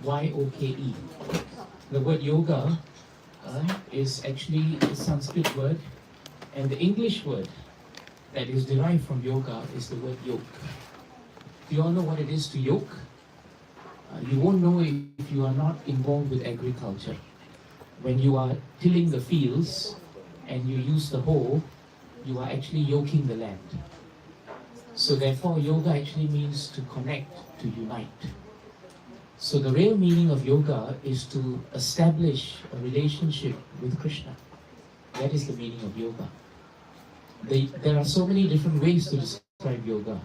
Y-O-K-E. The word yoga is actually a Sanskrit word, and the English word that is derived from yoga is the word yoke. Do you all know what it is to yoke? You won't know if you are not involved with agriculture. When you are tilling the fields and you use the hoe, you are actually yoking the land. So therefore, yoga actually means to connect, to unite. So the real meaning of yoga is to establish a relationship with Krishna. That is the meaning of yoga. There are so many different ways to describe yoga.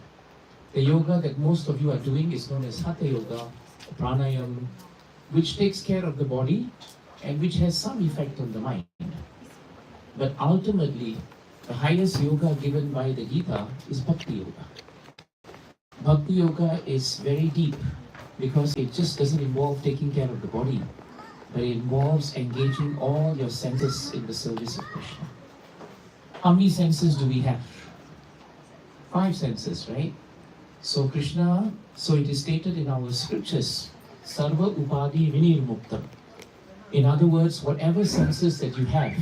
The yoga that most of you are doing is known as Hatha Yoga, Pranayam, which takes care of the body and which has some effect on the mind. But ultimately, the highest yoga given by the Gita is Bhakti Yoga. Bhakti Yoga is very deep because it just doesn't involve taking care of the body, but it involves engaging all your senses in the service of Krishna. How many senses do we have? 5 senses, right? So it is stated in our scriptures, Sarva Upadi Vinirmuktam. In other words, whatever senses that you have,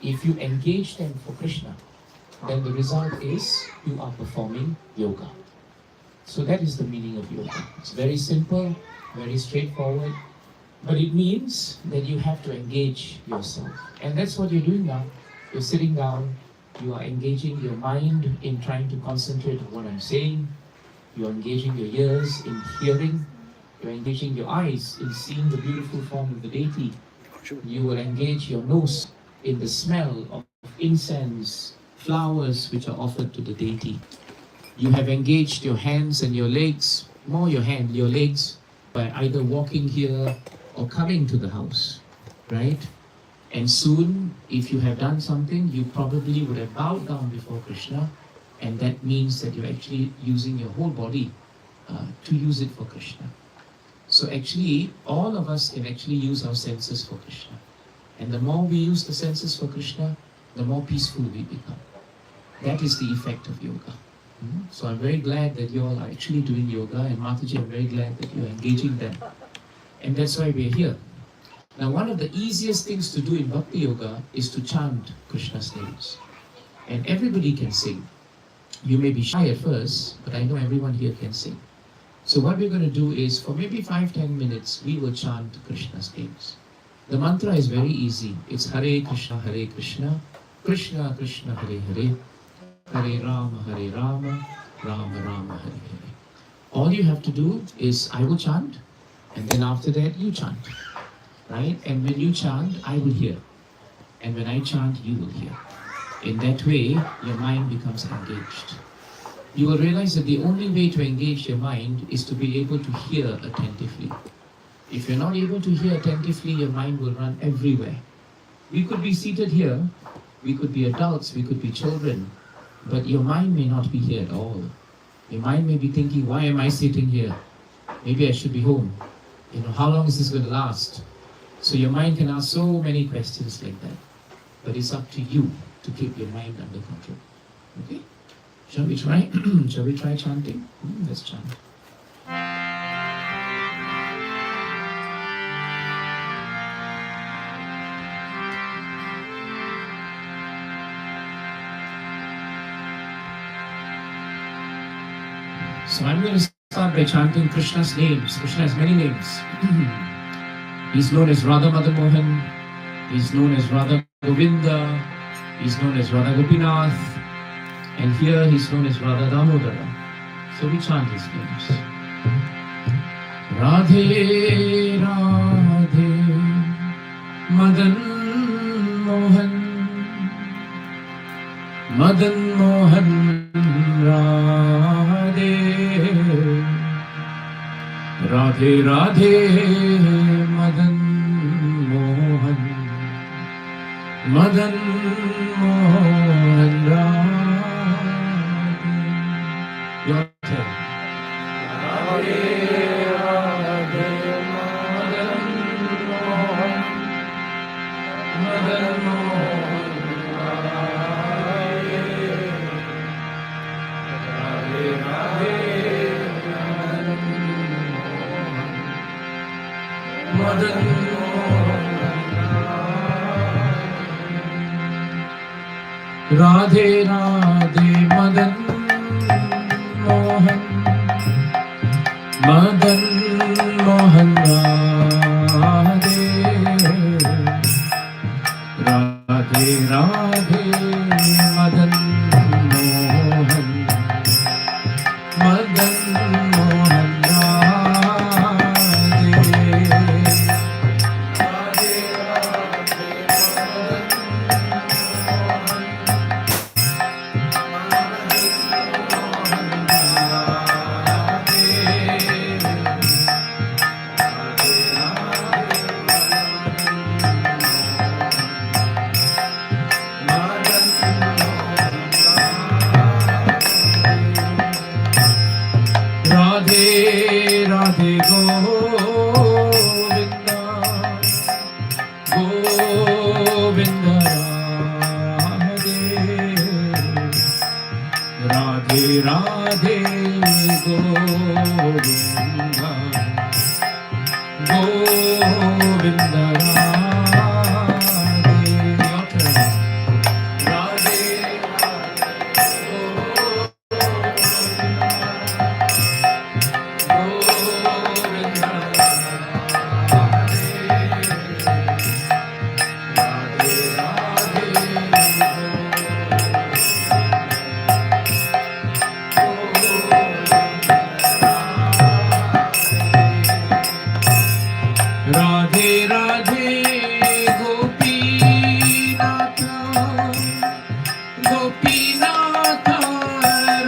if you engage them for Krishna, then the result is you are performing yoga. So that is the meaning of yoga. It's very simple, very straightforward, but it means that you have to engage yourself. And that's what you're doing now. You're sitting down, you are engaging your mind in trying to concentrate on what I'm saying. You're engaging your ears in hearing. You're engaging your eyes in seeing the beautiful form of the deity. You will engage your nose in the smell of incense, flowers which are offered to the deity. You have engaged your hands and your legs, more your legs, by either walking here or coming to the house, right? And soon, if you have done something, you probably would have bowed down before Krishna, and that means that you're actually using your whole body to use it for Krishna. So actually, all of us can actually use our senses for Krishna. And the more we use the senses for Krishna, the more peaceful we become. That is the effect of yoga. So I'm very glad that you all are actually doing yoga, and Mataji, I'm very glad that you're engaging them. And that's why we're here. Now, one of the easiest things to do in Bhakti Yoga is to chant Krishna's names. And everybody can sing. You may be shy at first, but I know everyone here can sing. So what we're going to do is, for maybe 5-10 minutes, we will chant Krishna's names. The mantra is very easy. It's Hare Krishna, Krishna Krishna, Hare Hare, Hare Rama, Rama Rama, Hare Hare. All you have to do is, I will chant, and then after that, you chant. Right? And when you chant, I will hear. And when I chant, you will hear. In that way, your mind becomes engaged. You will realize that the only way to engage your mind is to be able to hear attentively. If you're not able to hear attentively, your mind will run everywhere. We could be seated here, we could be adults, we could be children, but your mind may not be here at all. Your mind may be thinking, why am I sitting here? Maybe I should be home. How long is this going to last? So your mind can ask so many questions like that. But it's up to you to keep your mind under control. Okay? Shall we try? Shall we try chanting? Let's chant. So I'm going to start by chanting Krishna's names. Krishna has many names. He's known as Radha Madan Mohan, he's known as Radha Govinda, he's known as Radha Gopinath, and here he's known as Radha Damodara. So we chant his names. Radhe Radhe Madan Mohan, Madan Mohan Radhe, Radhe Radhe Madan Mohan, Madan Mohan Radhe. Your turn. Radhe Radhe Madan Mohan, Madan Mohan Radhe, Radhe Radhe Madan Mohan, Madan Radhe Radhe Madan Mohan Madan Mohan Radhe Radhe Radhe Madan Mohan Madan Mohan Radhe Radhe Govinda Govinda Radhe Radhe Radhe Govinda Govinda Radhe Radhe Gopinatha Gopinatha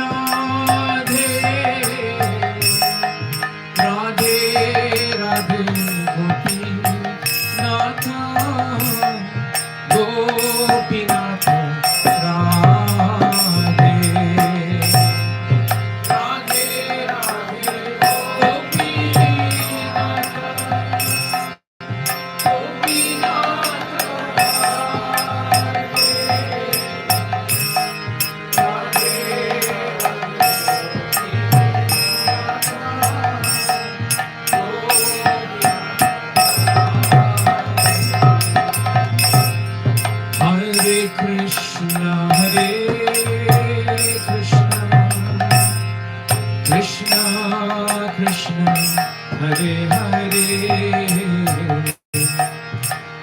Radhe Radhe Radhe Gopinatha Gopinatha Radhe Radhe Radhe Hare Krishna Krishna Krishna Hare Hare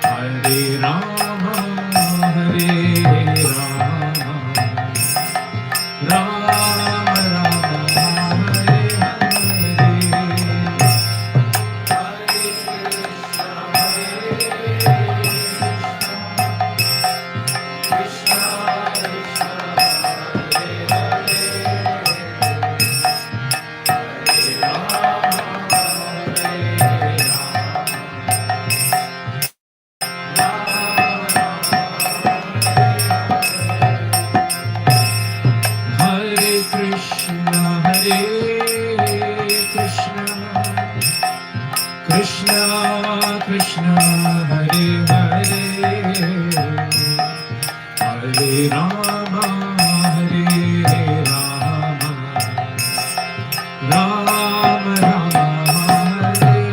Hare Rama Hare Rama Rama Rama Hare Krishna Krishna Hare Hare Hare Rama Hare Rama Rama Rama Hare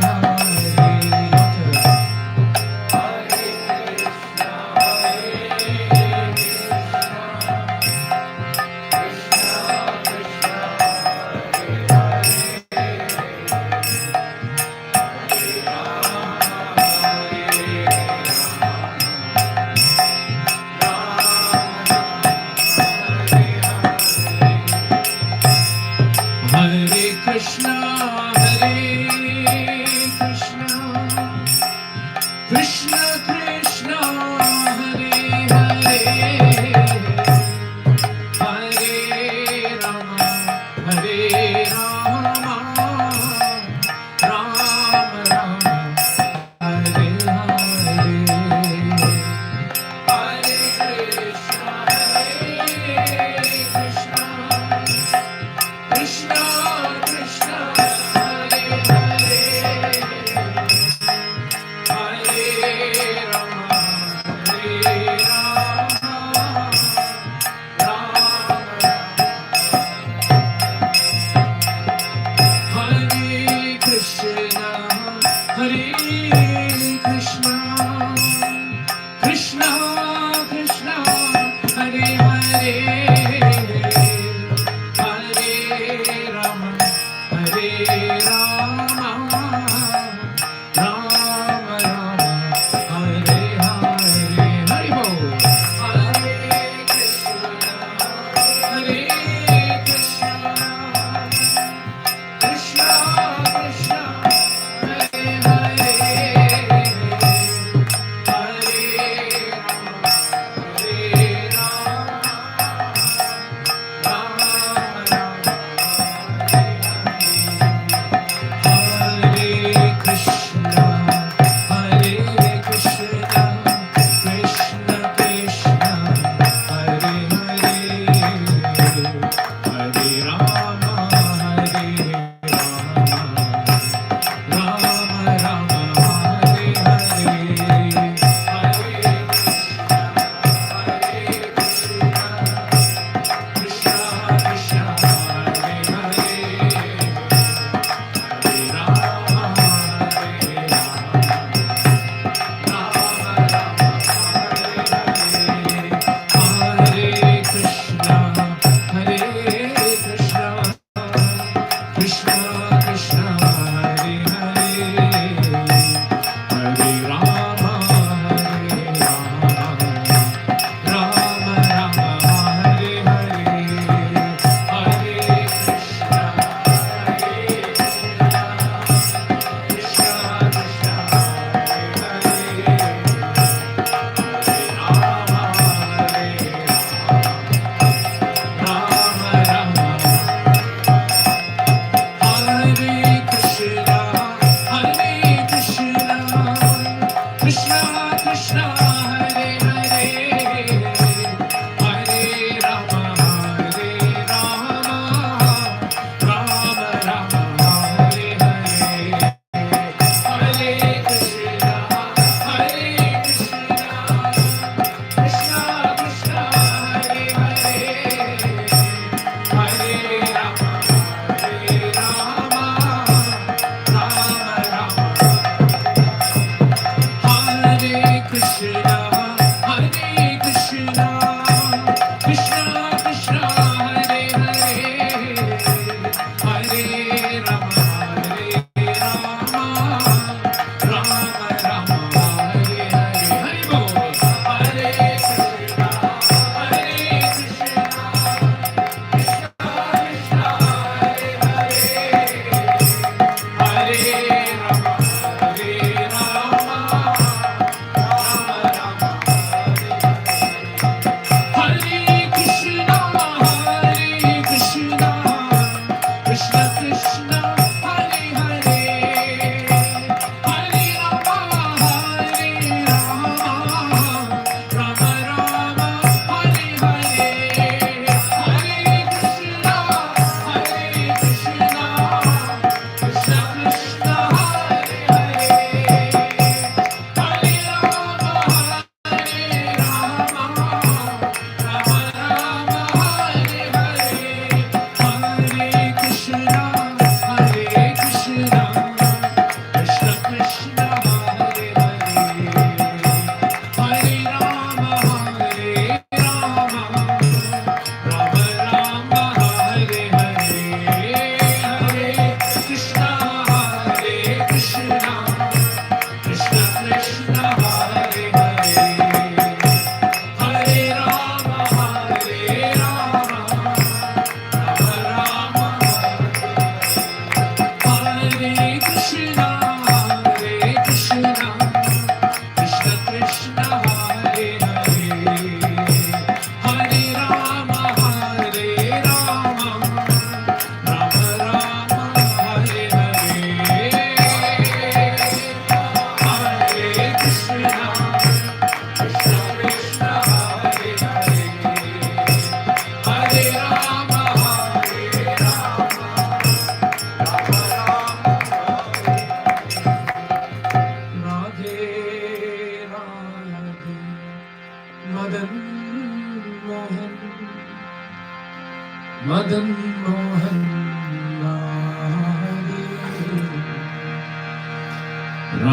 Madan Mohan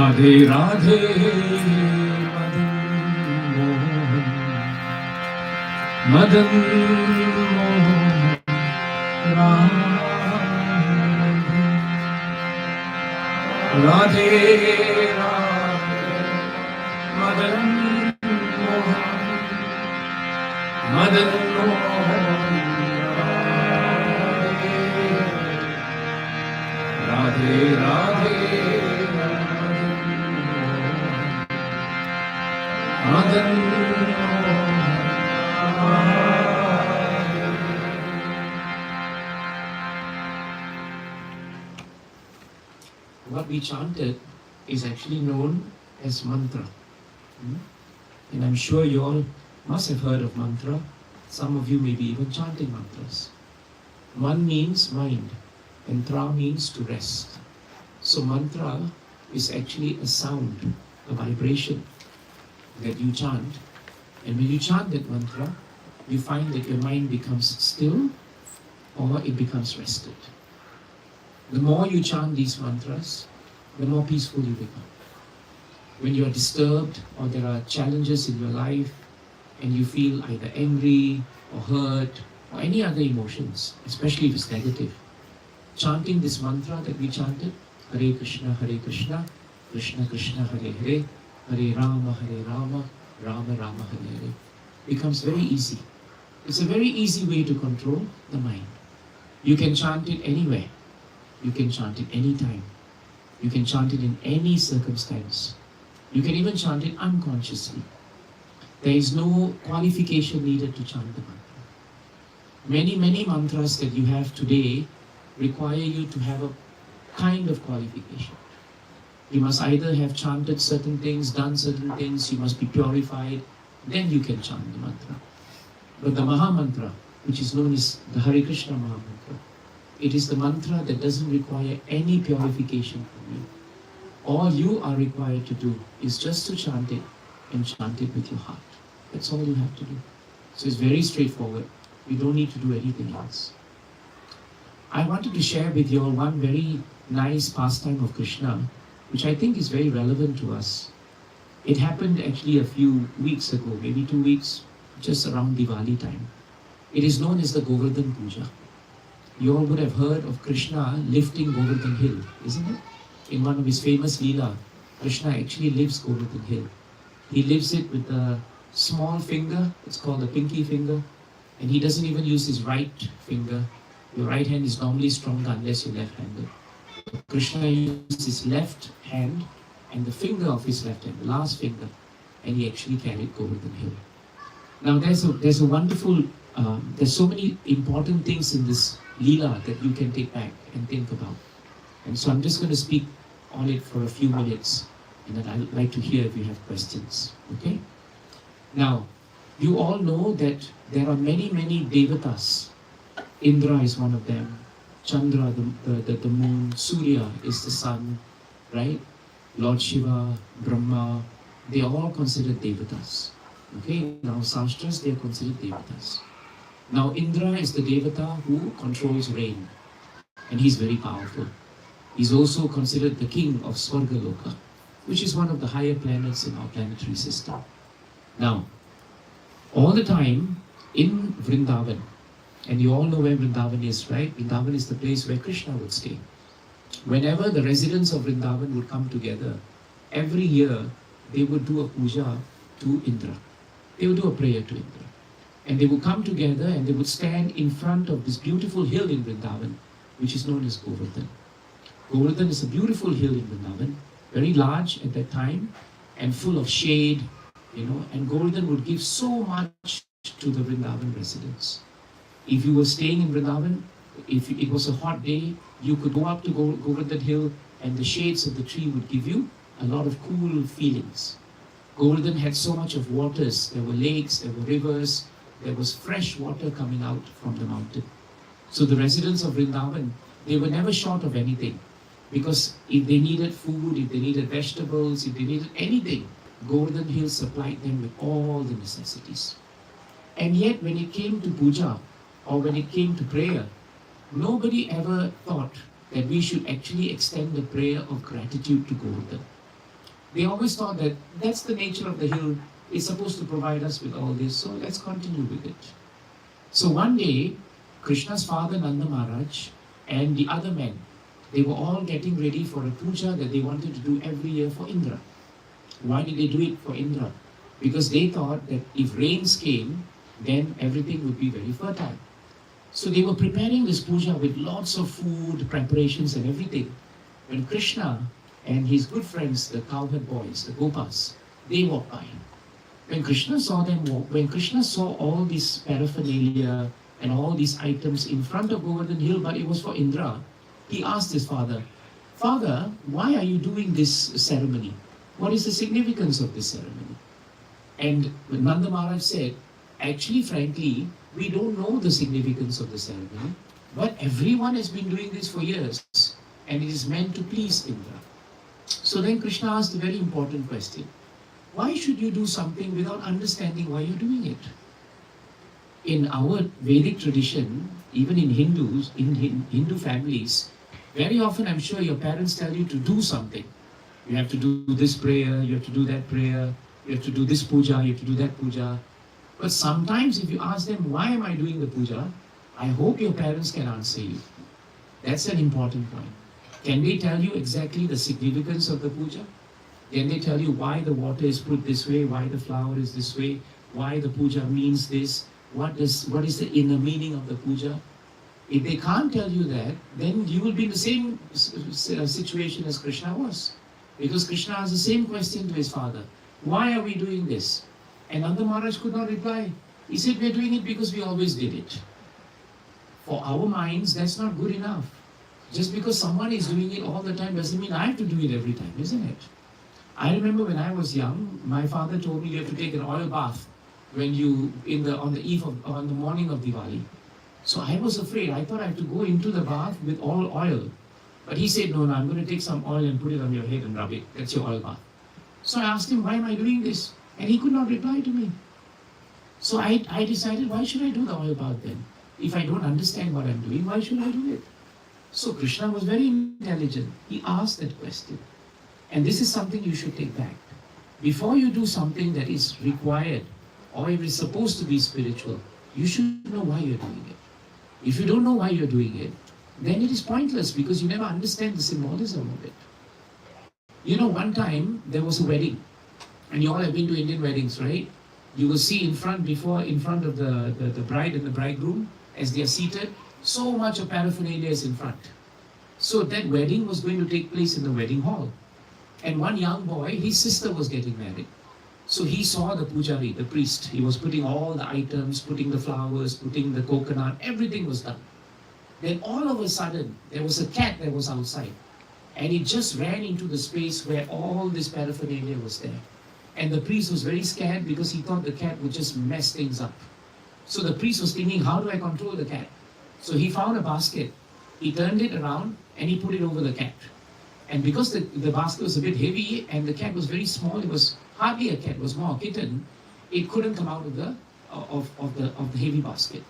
Radhe Radhe Madan Mohan Radhe Radhe Madan Mohan Madan Mohan Radhe Radhe Madan What we chanted is actually known as mantra. And I'm sure you all must have heard of mantra. Some of you may be even chanting mantras. Man means mind and tra means to rest. So mantra is actually a sound, a vibration that you chant. And when you chant that mantra, you find that your mind becomes still or it becomes rested. The more you chant these mantras, the more peaceful you become. When you are disturbed or there are challenges in your life and you feel either angry or hurt or any other emotions, especially if it's negative, chanting this mantra that we chanted, Hare Krishna, Krishna Krishna, Hare Hare, Hare Rama, Rama Rama, Hare Hare, becomes very easy. It's a very easy way to control the mind. You can chant it anywhere. You can chant it anytime. You can chant it in any circumstance. You can even chant it unconsciously. There is no qualification needed to chant the mantra. Many mantras that you have today require you to have a kind of qualification. You must either have chanted certain things, done certain things, you must be purified, then you can chant the mantra. But the Maha Mantra, which is known as the Hare Krishna Maha Mantra, it is the mantra that doesn't require any purification from you. All you are required to do is just to chant it and chant it with your heart. That's all you have to do. So it's very straightforward. You don't need to do anything else. I wanted to share with you all one very nice pastime of Krishna, which I think is very relevant to us. It happened actually a few weeks ago, maybe 2 weeks, just around Diwali time. It is known as the Govardhan Puja. You all would have heard of Krishna lifting Govardhan Hill, isn't it? In one of his famous Leela, Krishna actually lifts Govardhan Hill. He lifts it with a small finger, it's called the pinky finger, and he doesn't even use his right finger. Your right hand is normally stronger unless you're left-handed. Krishna used his left hand and the finger of his left hand, the last finger, and he actually carried Govardhan Hill. Now there's a wonderful, there's so many important things in this Leela that you can take back and think about. And so I'm just going to speak on it for a few minutes, and then I'd like to hear if you have questions, okay? Now, you all know that there are many Devatas. Indra is one of them. Chandra, the moon. Surya is the sun, right? Lord Shiva, Brahma, they are all considered Devatas. Okay, now Shastras, they are considered Devatas. Now Indra is the Devata who controls rain, and he's very powerful. He's also considered the king of Swargaloka, which is one of the higher planets in our planetary system. Now, all the time in Vrindavan, and you all know where Vrindavan is, right? Vrindavan is the place where Krishna would stay. Whenever the residents of Vrindavan would come together, every year they would do a puja to Indra. They would do a prayer to Indra. And they would come together and they would stand in front of this beautiful hill in Vrindavan, which is known as Govardhan. Govardhan is a beautiful hill in Vrindavan, very large at that time and full of shade, and Govardhan would give so much to the Vrindavan residents. If you were staying in Vrindavan, if it was a hot day, you could go up to Govardhan Hill and the shades of the tree would give you a lot of cool feelings. Govardhan had so much of waters. There were lakes, there were rivers, there was fresh water coming out from the mountain. So the residents of Vrindavan, they were never short of anything. Because if they needed food, if they needed vegetables, if they needed anything, Govardhan Hill supplied them with all the necessities. And yet when it came to puja, or when it came to prayer, nobody ever thought that we should actually extend the prayer of gratitude to Govardhan. They always thought that that's the nature of the hill. It's supposed to provide us with all this, so let's continue with it. So one day, Krishna's father Nanda Maharaj and the other men, they were all getting ready for a puja that they wanted to do every year for Indra. Why did they do it for Indra? Because they thought that if rains came, then everything would be very fertile. So they were preparing this puja with lots of food, preparations and everything. When Krishna and his good friends, the cowherd boys, the Gopas, they walked by. When Krishna saw them walk, when Krishna saw all this paraphernalia and all these items in front of Govardhan Hill, but it was for Indra, he asked his father, "Father, why are you doing this ceremony? What is the significance of this ceremony?" And Nanda Maharaj said, "Actually, frankly, we don't know the significance of the ceremony, but everyone has been doing this for years, and it is meant to please Indra." So then Krishna asked a very important question. Why should you do something without understanding why you're doing it? In our Vedic tradition, even in Hindus, in Hindu families, very often I'm sure your parents tell you to do something. You have to do this prayer, you have to do that prayer, you have to do this puja, you have to do that puja. But sometimes if you ask them, why am I doing the puja? I hope your parents can answer you. That's an important point. Can they tell you exactly the significance of the puja? Can they tell you why the water is put this way, why the flower is this way, why the puja means this, what is the inner meaning of the puja? If they can't tell you that, then you will be in the same situation as Krishna was. Because Krishna asked the same question to his father. Why are we doing this? And Nanda Maharaj could not reply. He said, we're doing it because we always did it. For our minds, that's not good enough. Just because someone is doing it all the time doesn't mean I have to do it every time, isn't it? I remember when I was young, my father told me you have to take an oil bath when you on the morning of Diwali. So I was afraid. I thought I had to go into the bath with all oil. But he said, no, I'm going to take some oil and put it on your head and rub it. That's your oil bath. So I asked him, why am I doing this? And he could not reply to me. So I decided, why should I do the oil bath then? If I don't understand what I'm doing, why should I do it? So Krishna was very intelligent. He asked that question. And this is something you should take back. Before you do something that is required, or if it's supposed to be spiritual, you should know why you're doing it. If you don't know why you're doing it, then it is pointless because you never understand the symbolism of it. You know, one time there was a wedding, and you all have been to Indian weddings, right? You will see in front of the bride and the bridegroom, as they are seated, so much of paraphernalia is in front. So that wedding was going to take place in the wedding hall. And one young boy, his sister was getting married. So he saw the pujari, the priest. He was putting all the items, putting the flowers, putting the coconut, everything was done. Then all of a sudden, there was a cat that was outside. And it just ran into the space where all this paraphernalia was there. And the priest was very scared because he thought the cat would just mess things up. So the priest was thinking, how do I control the cat? So he found a basket. He turned it around and he put it over the cat. And because the basket was a bit heavy and the cat was very small, it was hardly a cat, it was more a kitten, it couldn't come out of the heavy basket.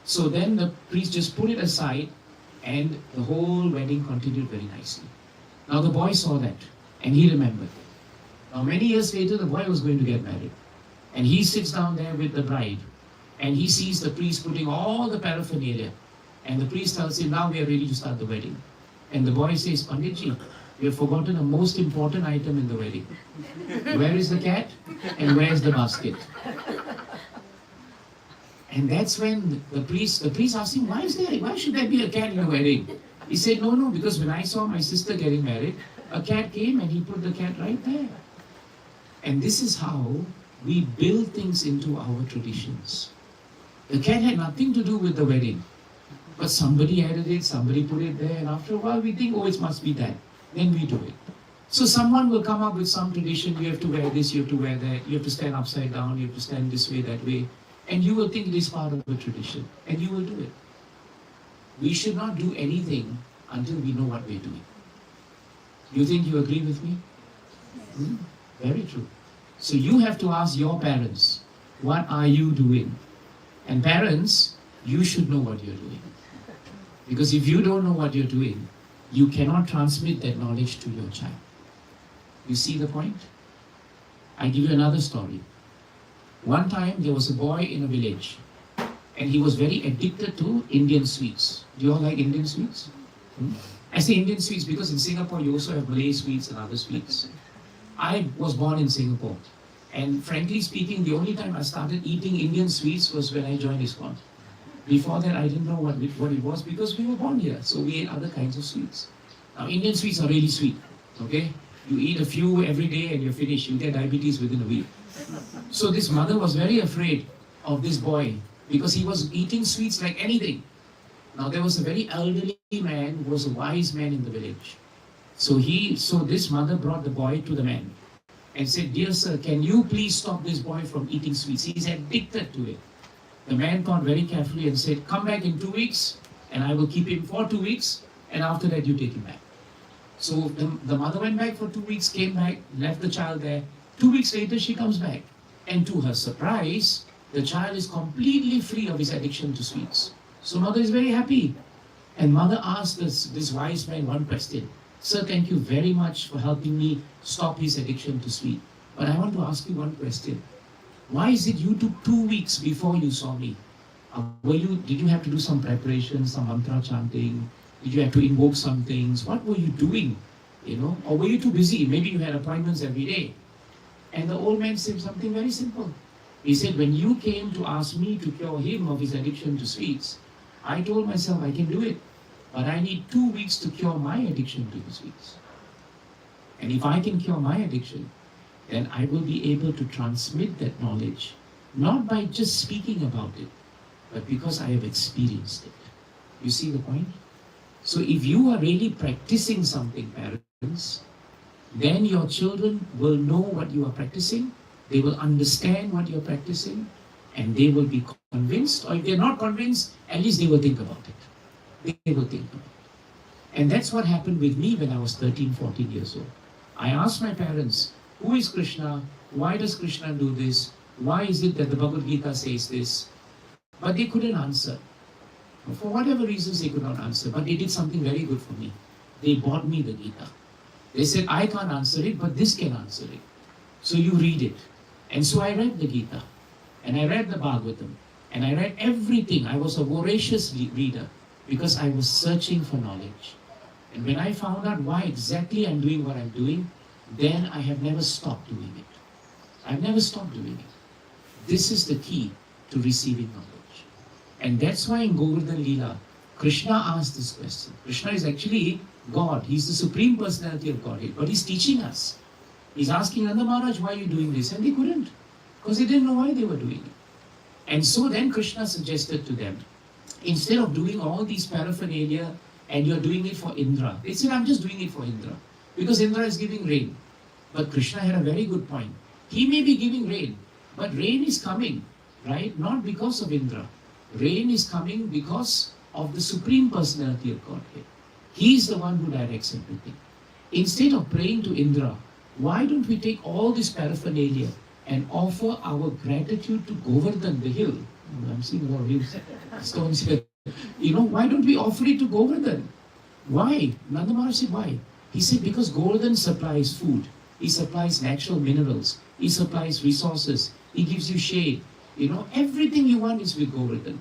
So then the priest just put it aside and the whole wedding continued very nicely. Now the boy saw that and he remembered. Now many years later the boy was going to get married and he sits down there with the bride and he sees the priest putting all the paraphernalia and the priest tells him, now we are ready to start the wedding. And the boy says, Panditji, we have forgotten the most important item in the wedding. Where is the cat and where is the basket? And that's when the priest asked him, why should there be a cat in a wedding? He said, no, because when I saw my sister getting married, a cat came and he put the cat right there. And this is how we build things into our traditions. The cat had nothing to do with the wedding. But somebody added it, somebody put it there, and after a while we think, oh, it must be that. Then we do it. So someone will come up with some tradition, you have to wear this, you have to wear that, you have to stand upside down, you have to stand this way, that way. And you will think it is part of a tradition, and you will do it. We should not do anything until we know what we're doing. You think you agree with me? Very true. So you have to ask your parents, what are you doing? And parents, you should know what you're doing. Because if you don't know what you're doing, you cannot transmit that knowledge to your child. You see the point? I give you another story. One time there was a boy in a village and he was very addicted to Indian sweets. Do you all like Indian sweets? I say Indian sweets because in Singapore you also have Malay sweets and other sweets. I was born in Singapore, and frankly speaking, the only time I started eating Indian sweets was when I joined ISKCON. Before that, I didn't know what it was because we were born here, so we ate other kinds of sweets. Now, Indian sweets are really sweet, okay? You eat a few every day and you're finished. You get diabetes within a week. So this mother was very afraid of this boy because he was eating sweets like anything. Now, there was a very elderly man who was a wise man in the village. So this mother brought the boy to the man and said, "Dear sir, can you please stop this boy from eating sweets? He's addicted to it." The man thought very carefully and said, "Come back in 2 weeks and I will keep him for 2 weeks, and after that you take him back." So the mother went back for 2 weeks, came back, left the child there. 2 weeks later she comes back, and to her surprise, the child is completely free of his addiction to sweets. So mother is very happy. And mother asked this wise man one question. "Sir, thank you very much for helping me stop his addiction to sweet. But I want to ask you one question. Why is it you took 2 weeks before you saw me? Did you have to do some preparation, some mantra chanting? Did you have to invoke some things? What were you doing? Or were you too busy? Maybe you had appointments every day." And the old man said something very simple. He said, "When you came to ask me to cure him of his addiction to sweets, I told myself I can do it. But I need 2 weeks to cure my addiction to the sweets. And if I can cure my addiction, then I will be able to transmit that knowledge, not by just speaking about it, but because I have experienced it." You see the point? So if you are really practicing something, parents, then your children will know what you are practicing, they will understand what you are practicing, and they will be convinced, or if they're not convinced, at least they will think about it. They will think about it. And that's what happened with me when I was 13, 14 years old. I asked my parents, "Who is Krishna? Why does Krishna do this? Why is it that the Bhagavad Gita says this?" But they couldn't answer. For whatever reasons they could not answer, but they did something very good for me. They bought me the Gita. They said, "I can't answer it, but this can answer it. So you read it." And so I read the Gita, and I read the Bhagavatam, and I read everything. I was a voracious reader because I was searching for knowledge. And when I found out why exactly I'm doing what I'm doing, then I have never stopped doing it. I've never stopped doing it. This is the key to receiving knowledge. And that's why in Govardhan Leela, Krishna asked this question. Krishna is actually God. He's the Supreme Personality of Godhead. But he's teaching us. He's asking Nanda Maharaj, "Why are you doing this?" And they couldn't, because they didn't know why they were doing it. And so then Krishna suggested to them, instead of doing all these paraphernalia and you're doing it for Indra, they said, "I'm just doing it for Indra, because Indra is giving rain." But Krishna had a very good point. He may be giving rain, but rain is coming, right? Not because of Indra. Rain is coming because of the Supreme Personality of Godhead. He is the one who directs everything. Instead of praying to Indra, why don't we take all this paraphernalia and offer our gratitude to Govardhan, the hill? I'm seeing a lot of hills, stones here. Why don't we offer it to Govardhan? Why? Nanda Maharaj said, why? He said, because Govardhan supplies food. He supplies natural minerals. He supplies resources. He gives you shade. Everything you want is with Govardhan.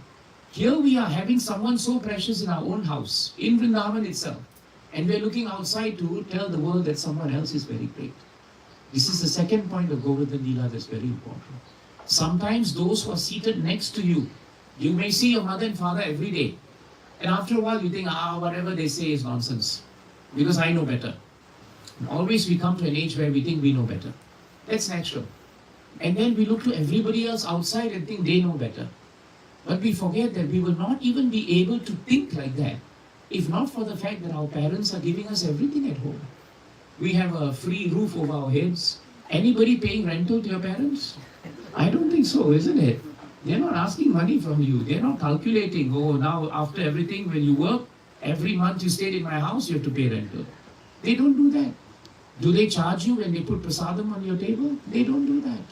Here we are having someone so precious in our own house, in Vrindavan itself. And we're looking outside to tell the world that someone else is very great. This is the second point of Govardhan Leela that's very important. Sometimes those who are seated next to you, you may see your mother and father every day. And after a while you think, whatever they say is nonsense. Because I know better. And always we come to an age where we think we know better. That's natural. And then we look to everybody else outside and think they know better. But we forget that we will not even be able to think like that if not for the fact that our parents are giving us everything at home. We have a free roof over our heads. Anybody paying rental to your parents? I don't think so, isn't it? They're not asking money from you. They're not calculating, now after everything, when you work, every month you stayed in my house, you have to pay rental. They don't do that. Do they charge you when they put prasadam on your table? They don't do that.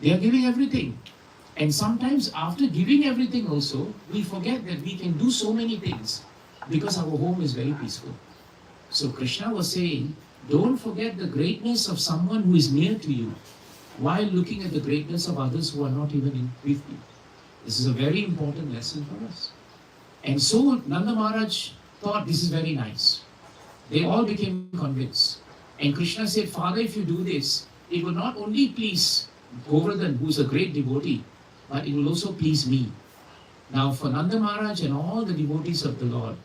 They are giving everything. And sometimes after giving everything also, we forget that we can do so many things because our home is very peaceful. So Krishna was saying Don't forget the greatness of someone who is near to you while looking at the greatness of others who are not even in with you. This is a very important lesson for us. And so Nanda Maharaj thought this is very nice. They all became convinced. And Krishna said, Father, if you do this, it will not only please Govardhan, who is a great devotee, but it will also please me. Now for Nanda Maharaj and all the devotees of the Lord,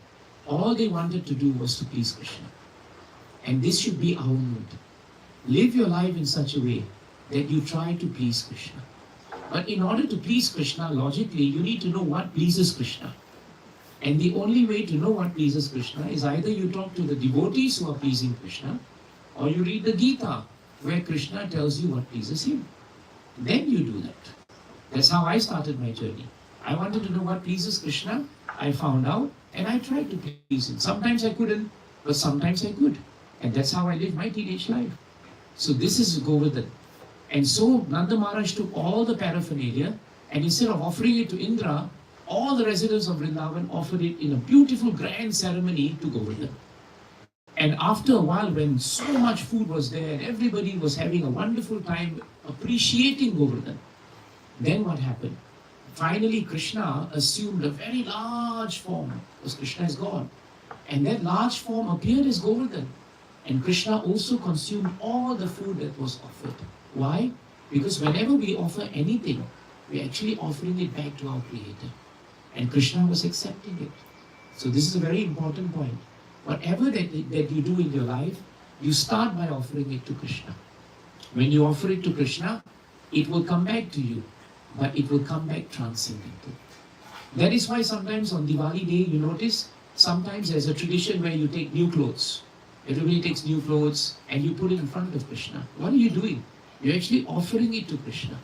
all they wanted to do was to please Krishna. And this should be our mood. Live your life in such a way that you try to please Krishna. But in order to please Krishna, logically, you need to know what pleases Krishna. And the only way to know what pleases Krishna is either you talk to the devotees who are pleasing Krishna, or you read the Gita, where Krishna tells you what pleases him. Then you do that. That's how I started my journey. I wanted to know what pleases Krishna. I found out, and I tried to please him. Sometimes I couldn't, but sometimes I could. And that's how I lived my teenage life. So this is Govardhan. And so Nanda Maharaj took all the paraphernalia, and instead of offering it to Indra, all the residents of Vrindavan offered it in a beautiful grand ceremony to Govardhan. And after a while, when so much food was there and everybody was having a wonderful time appreciating Govardhan, then what happened? Finally, Krishna assumed a very large form, because Krishna is God. And that large form appeared as Govardhan. And Krishna also consumed all the food that was offered. Why? Because whenever we offer anything, we're actually offering it back to our Creator. And Krishna was accepting it. So this is a very important point. Whatever that you do in your life, you start by offering it to Krishna. When you offer it to Krishna, it will come back to you, but it will come back transcendental. That is why sometimes on Diwali day, you notice, sometimes there's a tradition where you take new clothes. Everybody takes new clothes and you put it in front of Krishna. What are you doing? You're actually offering it to Krishna.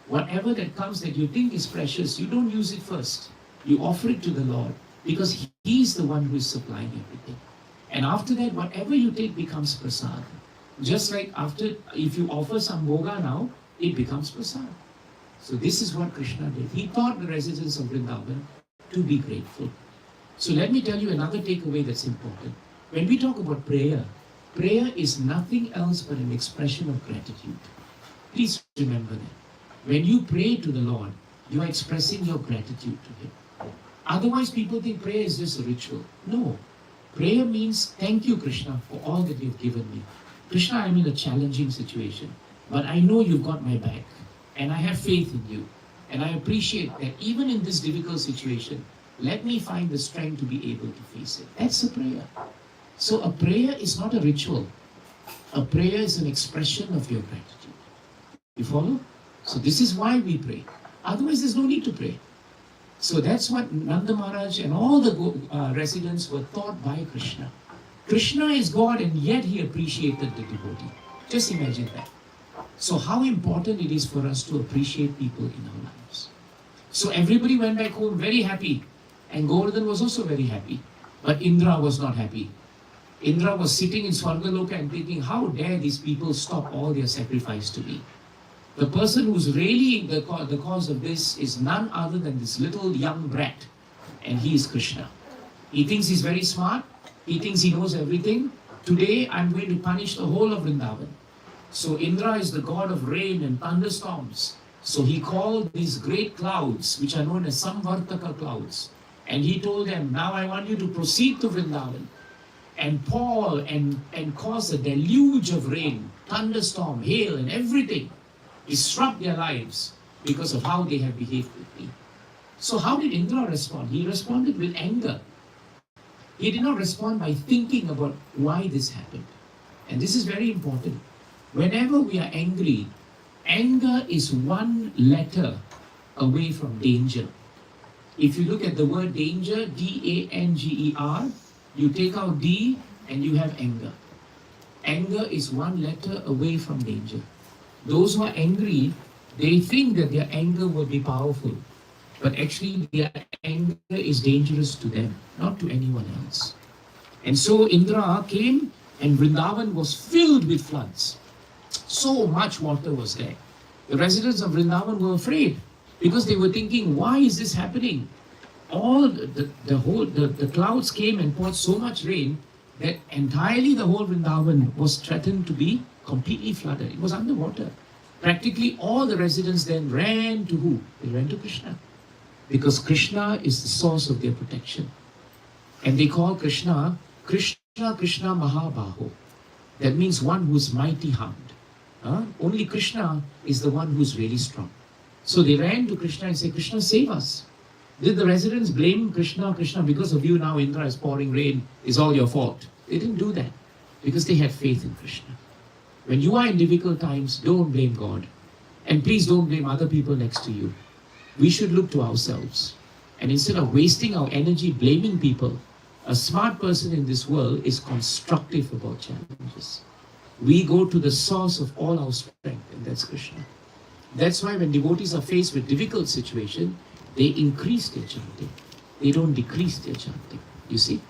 Whatever that comes that you think is precious, you don't use it first. You offer it to the Lord, because He is the one who is supplying everything. And after that, whatever you take becomes prasad. Just like if you offer some bhoga now, it becomes prasad. So this is what Krishna did. He taught the residents of Vrindavan to be grateful. So let me tell you another takeaway that's important. When we talk about prayer, prayer is nothing else but an expression of gratitude. Please remember that. When you pray to the Lord, you are expressing your gratitude to Him. Otherwise, people think prayer is just a ritual. No. Prayer means, thank you, Krishna, for all that you've given me. Krishna, I'm in a challenging situation, but I know you've got my back, and I have faith in you. And I appreciate that even in this difficult situation, let me find the strength to be able to face it. That's a prayer. So a prayer is not a ritual. A prayer is an expression of your gratitude. You follow? So this is why we pray. Otherwise, there's no need to pray. So that's what Nanda Maharaj and all the residents were taught by Krishna. Krishna is God, and yet he appreciated the devotee. Just imagine that. So how important it is for us to appreciate people in our lives. So everybody went back home very happy, and Govardhan was also very happy. But Indra was not happy. Indra was sitting in Swargaloka and thinking, how dare these people stop all their sacrifice to me? The person who's really the cause of this is none other than this little young brat. And he is Krishna. He thinks he's very smart. He thinks he knows everything. Today, I'm going to punish the whole of Vrindavan. So Indra is the god of rain and thunderstorms. So he called these great clouds, which are known as Samvartaka clouds. And he told them, now I want you to proceed to Vrindavan and pour and cause a deluge of rain, thunderstorm, hail, and everything. Disrupt their lives because of how they have behaved with me. So how did Indra respond? He responded with anger. He did not respond by thinking about why this happened. And this is very important. Whenever we are angry, anger is one letter away from danger. If you look at the word danger, D-A-N-G-E-R, you take out D and you have anger. Anger is one letter away from danger. Those who are angry, they think that their anger will be powerful. But actually, their anger is dangerous to them, not to anyone else. And so Indra came, and Vrindavan was filled with floods. So much water was there. The residents of Vrindavan were afraid, because they were thinking, why is this happening? All the clouds came and poured so much rain that entirely the whole Vrindavan was threatened to be completely flooded. It was underwater. Practically all the residents then ran to who? They ran to Krishna. Because Krishna is the source of their protection. And they call Krishna, Krishna Mahabaho. That means one who's mighty armed. Only Krishna is the one who's really strong. So they ran to Krishna and said, Krishna, save us. Did the residents blame Krishna, because of you now Indra is pouring rain, it's all your fault? They didn't do that because they had faith in Krishna. When you are in difficult times, don't blame God. And please don't blame other people next to you. We should look to ourselves. And instead of wasting our energy blaming people, a smart person in this world is constructive about challenges. We go to the source of all our strength, and that's Krishna. That's why when devotees are faced with difficult situation, they increase their chanting. They don't decrease their chanting. You see?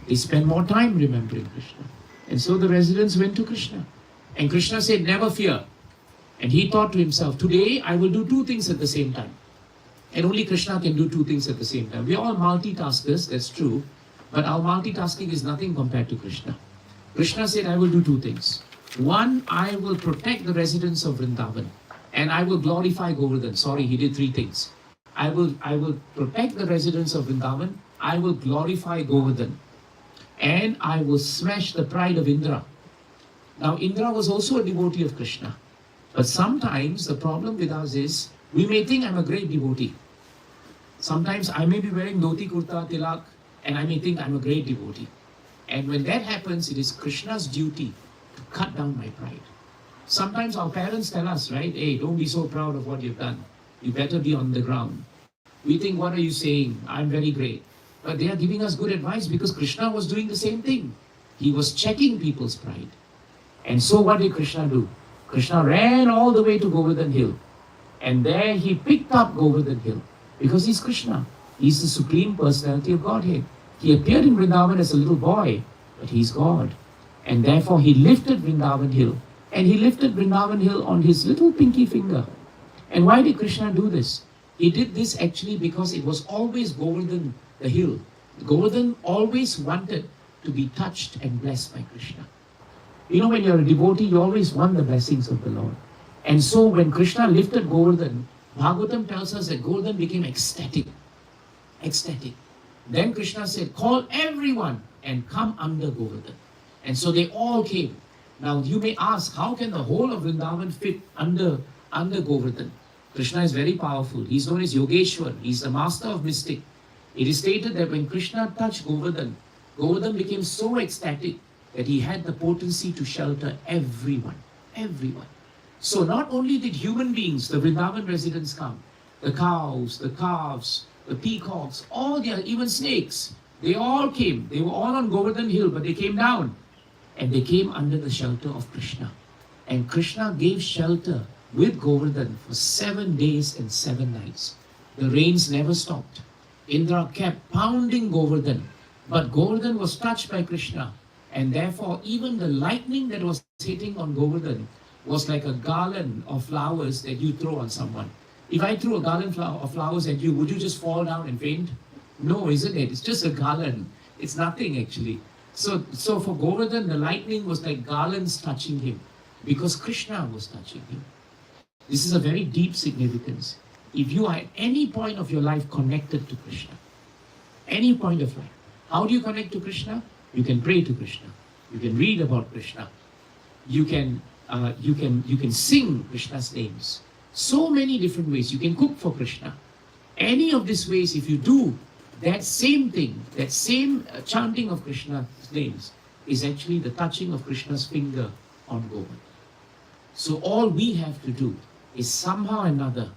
They spend more time remembering Krishna. And so the residents went to Krishna. And Krishna said, never fear. And he thought to himself, today I will do two things at the same time. And only Krishna can do two things at the same time. We are all multitaskers, that's true. But our multitasking is nothing compared to Krishna. Krishna said, I will do two things. One, I will protect the residents of Vrindavan. And I will glorify Govardhan. Sorry, he did three things. I will protect the residents of Vrindavan. I will glorify Govardhan. And I will smash the pride of Indra. Now, Indra was also a devotee of Krishna. But sometimes the problem with us is, we may think I'm a great devotee. Sometimes I may be wearing dhoti, kurta, tilak, and I may think I'm a great devotee. And when that happens, it is Krishna's duty to cut down my pride. Sometimes our parents tell us, right, hey, don't be so proud of what you've done. You better be on the ground. We think, what are you saying? I'm very great. But they are giving us good advice because Krishna was doing the same thing. He was checking people's pride. And so what did Krishna do? Krishna ran all the way to Govardhan Hill. And there he picked up Govardhan Hill. Because he's Krishna. He's the Supreme Personality of Godhead. He appeared in Vrindavan as a little boy, but he's God. And therefore he lifted Vrindavan Hill. And he lifted Vrindavan Hill on his little pinky finger. And why did Krishna do this? He did this actually because it was always Govardhan, the hill. Govardhan always wanted to be touched and blessed by Krishna. You know, when you're a devotee, you always want the blessings of the Lord. And so when Krishna lifted Govardhan, Bhagavatam tells us that Govardhan became ecstatic. Ecstatic. Then Krishna said, call everyone and come under Govardhan. And so they all came. Now you may ask, how can the whole of Vrindavan fit under Govardhan? Krishna is very powerful. He's known as Yogeshwar. He's the master of mystic. It is stated that when Krishna touched Govardhan, Govardhan became so ecstatic that he had the potency to shelter everyone. Everyone. So not only did human beings, the Vrindavan residents come, the cows, the calves, the peacocks, all the even snakes, they all came. They were all on Govardhan Hill, but they came down. And they came under the shelter of Krishna. And Krishna gave shelter with Govardhan for 7 days and 7 nights. The rains never stopped. Indra kept pounding Govardhan. But Govardhan was touched by Krishna. And therefore, even the lightning that was hitting on Govardhan was like a garland of flowers that you throw on someone. If I threw a garland of flowers at you, would you just fall down and faint? No, isn't it? It's just a garland. It's nothing actually. So for Govardhan, the lightning was like garlands touching him because Krishna was touching him. This is a very deep significance. If you are at any point of your life connected to Krishna, any point of life, how do you connect to Krishna? You can pray to Krishna. You can read about Krishna. You can sing Krishna's names. So many different ways. You can cook for Krishna. Any of these ways, if you do that same thing, that same chanting of Krishna's names, is actually the touching of Krishna's finger on Govardhan. So all we have to do is somehow or another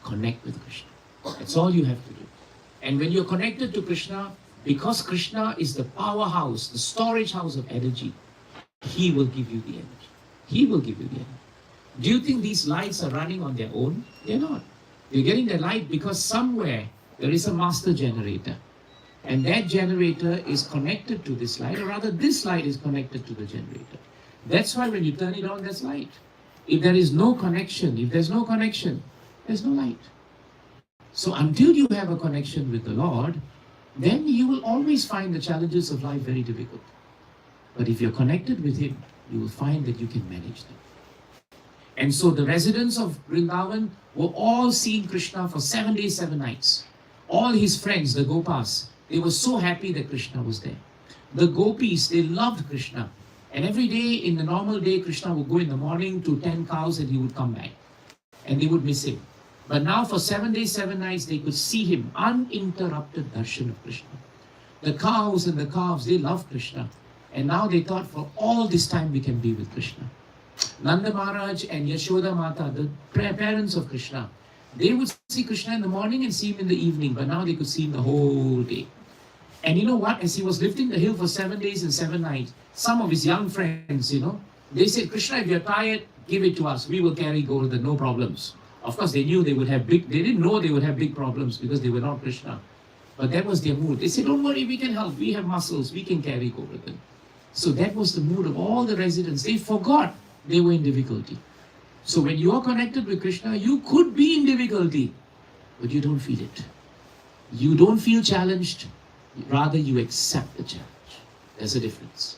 connect with Krishna. That's all you have to do. And when you're connected to Krishna, because Krishna is the powerhouse, the storage house of energy, He will give you the energy. He will give you the energy. Do you think these lights are running on their own? They're not. They're getting their light because somewhere there is a master generator. And that generator is connected to this light, or rather this light is connected to the generator. That's why when you turn it on, there's light. If there is no connection, there's no light. So until you have a connection with the Lord, then you will always find the challenges of life very difficult. But if you're connected with him, you will find that you can manage them. And so the residents of Vrindavan were all seeing Krishna for 7 days, 7 nights. All his friends, the Gopas, they were so happy that Krishna was there. The Gopis, they loved Krishna. And every day, in the normal day, Krishna would go in the morning to 10 cows and he would come back. And they would miss him. But now for 7 days, 7 nights, they could see him, uninterrupted darshan of Krishna. The cows and the calves, they loved Krishna. And now they thought, for all this time we can be with Krishna. Nanda Maharaj and Yashoda Mata, the parents of Krishna, they would see Krishna in the morning and see him in the evening, but now they could see him the whole day. And you know what? As he was lifting the hill for 7 days and 7 nights, some of his young friends, they said, Krishna, if you're tired, give it to us. We will carry Govardhan, no problems. Of course, they knew they didn't know they would have big problems because they were not Krishna. But that was their mood. They said, don't worry, we can help. We have muscles. We can carry Govardhan. So that was the mood of all the residents. They forgot they were in difficulty. So when you are connected with Krishna, you could be in difficulty, but you don't feel it. You don't feel challenged. Rather, you accept the challenge. There's a difference.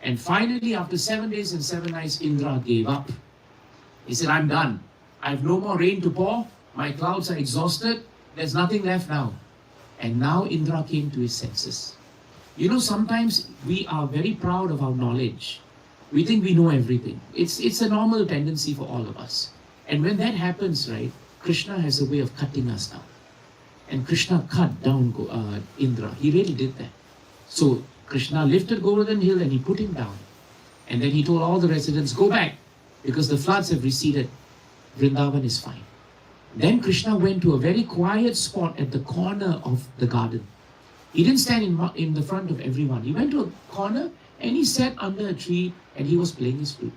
And finally, after 7 days and 7 nights, Indra gave up. He said, I'm done. I have no more rain to pour. My clouds are exhausted. There's nothing left now. And now Indra came to his senses. Sometimes we are very proud of our knowledge. We think we know everything. It's a normal tendency for all of us. And when that happens, right, Krishna has a way of cutting us down. And Krishna cut down Indra. He really did that. So Krishna lifted Govardhan hill and he put him down. And then he told all the residents, go back, because the floods have receded. Vrindavan is fine. Then Krishna went to a very quiet spot at the corner of the garden. He didn't stand in the front of everyone. He went to a corner and he sat under a tree and he was playing his flute.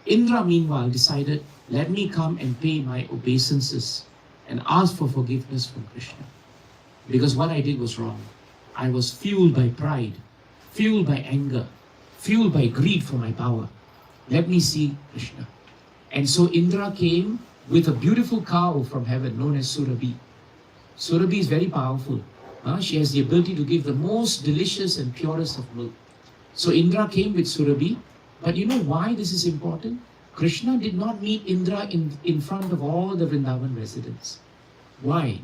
Indra, meanwhile, decided, let me come and pay my obeisances and ask for forgiveness from Krishna. Because what I did was wrong. I was fueled by pride, fueled by anger, fueled by greed for my power. Let me see Krishna. And so Indra came with a beautiful cow from heaven known as Surabhi. Surabhi is very powerful. She has the ability to give the most delicious and purest of milk. So Indra came with Surabhi. But you know why this is important? Krishna did not meet Indra in front of all the Vrindavan residents. Why?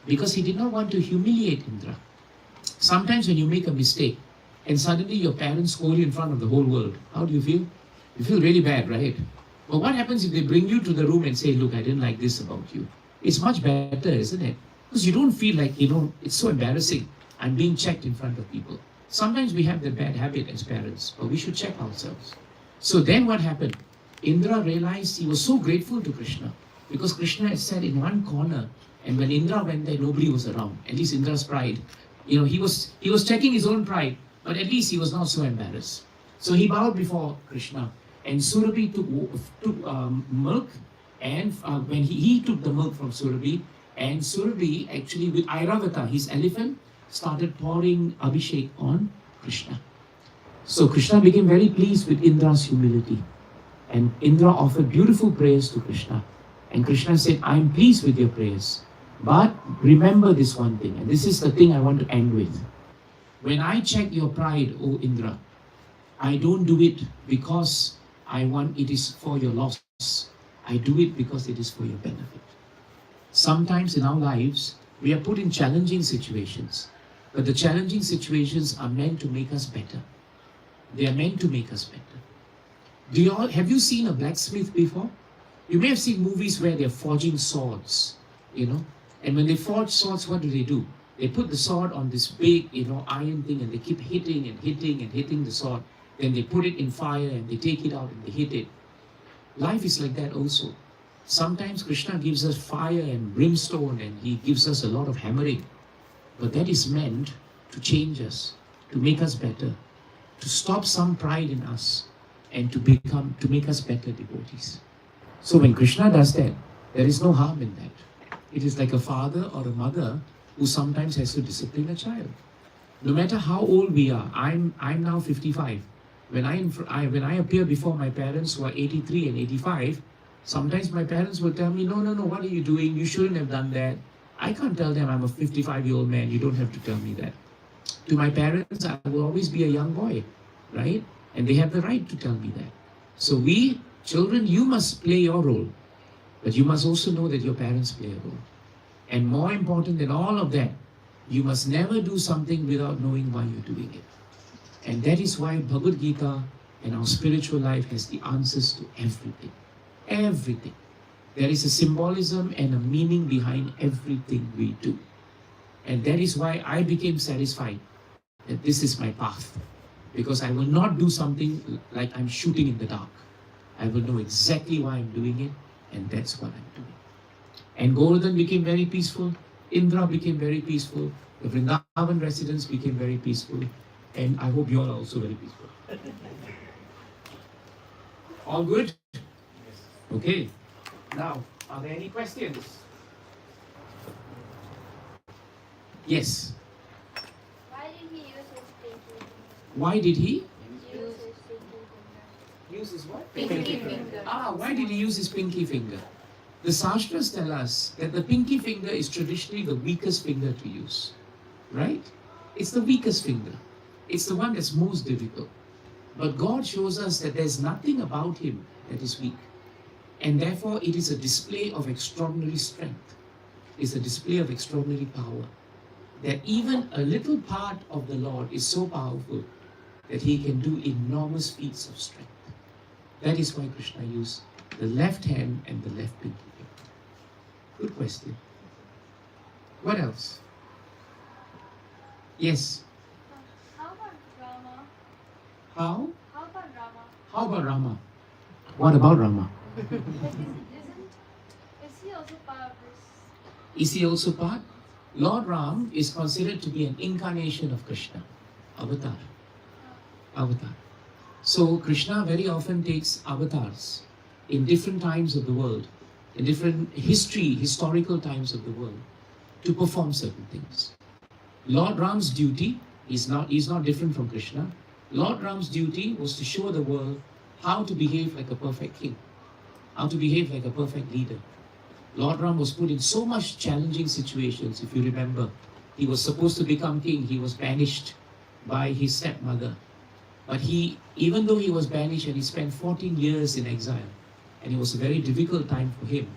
Because he did not want to humiliate Indra. Sometimes when you make a mistake and suddenly your parents scold you in front of the whole world, how do you feel? You feel really bad, right? But what happens if they bring you to the room and say, look, I didn't like this about you? It's much better, isn't it? Because you don't feel like, it's so embarrassing. I'm being checked in front of people. Sometimes we have that bad habit as parents, but we should check ourselves. So then what happened? Indra realized he was so grateful to Krishna because Krishna had sat in one corner, and when Indra went there, nobody was around. At least Indra's pride. He was checking his own pride, but at least he was not so embarrassed. So he bowed before Krishna, and Surabhi took milk, and when he took the milk from Surabhi, and Surabhi actually with Airavata, his elephant, started pouring Abhishek on Krishna. So Krishna became very pleased with Indra's humility. And Indra offered beautiful prayers to Krishna. And Krishna said, I am pleased with your prayers. But remember this one thing, and this is the thing I want to end with. When I check your pride, O Indra, I don't do it because I want it is for your loss. I do it because it is for your benefit. Sometimes in our lives, we are put in challenging situations. But the challenging situations are meant to make us better. They are meant to make us better. Have you seen a blacksmith before? You may have seen movies where they're forging swords, And when they forge swords, what do? They put the sword on this big, iron thing, and they keep hitting and hitting and hitting the sword. Then they put it in fire and they take it out and they hit it. Life is like that also. Sometimes Krishna gives us fire and brimstone and he gives us a lot of hammering. But that is meant to change us, to make us better, to stop some pride in us, and to make us better devotees. So when Krishna does that, there is no harm in that. It is like a father or a mother who sometimes has to discipline a child. No matter how old we are, I'm now 55. When I appear before my parents who are 83 and 85, sometimes my parents will tell me, no, what are you doing? You shouldn't have done that. I can't tell them I'm a 55-year-old man. You don't have to tell me that. To my parents, I will always be a young boy. right? And they have the right to tell me that. So we, children, you must play your role, but you must also know that your parents play a role. And more important than all of that, you must never do something without knowing why you're doing it. And that is why Bhagavad Gita and our spiritual life has the answers to everything. Everything. There is a symbolism and a meaning behind everything we do. And that is why I became satisfied that this is my path. Because I will not do something like I'm shooting in the dark. I will know exactly why I'm doing it, and that's what I'm doing. And Govardhan became very peaceful. Indra became very peaceful. The Vrindavan residents became very peaceful. And I hope you all are also very peaceful. All good? Okay. Now, are there any questions? Yes. Why did he use his pinky? Why did he Use his pinky finger. use his what? Pinky finger. Why did he use his pinky finger? The Shastras tell us that the pinky finger is traditionally the weakest finger to use. Right? It's the weakest finger. It's the one that's most difficult. But God shows us that there's nothing about him that is weak. And therefore it is a display of extraordinary strength. It's a display of extraordinary power. That even a little part of the Lord is so powerful that he can do enormous feats of strength. That is why Krishna used the left hand and the left pinky finger. Good question. What else? Yes. How about Rama? How? How about Rama? How about Rama? What about Rama? Is he also part of this? Is he also part? Lord Ram is considered to be an incarnation of Krishna. Avatar. Avatar. So Krishna very often takes avatars in different times of the world, in different historical times of the world, to perform certain things. Lord Ram's duty is not different from Krishna. Lord Ram's duty was to show the world how to behave like a perfect king, how to behave like a perfect leader. Lord Ram was put in so much challenging situations. If you remember, he was supposed to become king. He was banished by his stepmother. But even though he was banished and he spent 14 years in exile, and it was a very difficult time for him,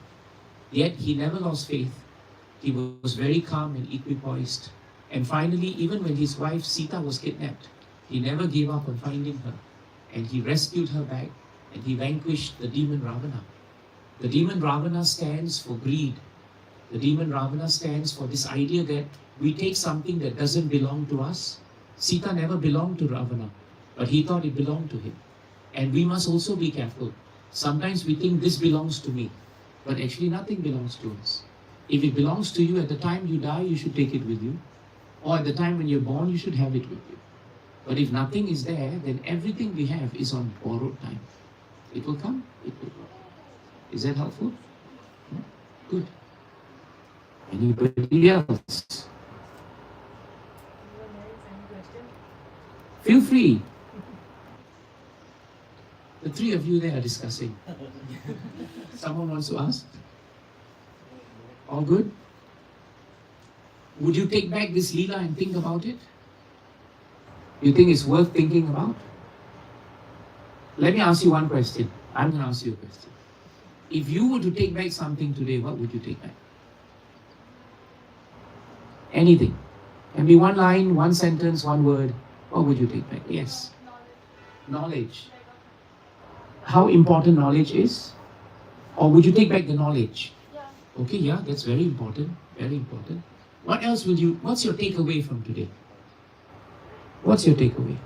yet he never lost faith. He was very calm and equipoised. And finally, even when his wife Sita was kidnapped, he never gave up on finding her. And he rescued her back, and he vanquished the demon Ravana. The demon Ravana stands for greed. The demon Ravana stands for this idea that we take something that doesn't belong to us. Sita never belonged to Ravana, but he thought it belonged to him. And we must also be careful. Sometimes we think this belongs to me, but actually nothing belongs to us. If it belongs to you, at the time you die, you should take it with you. Or at the time when you're born, you should have it with you. But if nothing is there, then everything we have is on borrowed time. It will come, it will go. Is that helpful? Yeah? Good. Anybody else? Feel free. The three of you there are discussing. Someone wants to ask? All good? Would you take back this Leela and think about it? You think it's worth thinking about? Let me ask you one question. I'm going to ask you a question. If you were to take back something today, what would you take back? Anything. Can be one line, one sentence, one word. What would you take back? Yes. Knowledge. How important knowledge is? Or would you take back the knowledge? Yeah. Okay, yeah, that's very important. Very important. What else what's your takeaway from today? What's your takeaway?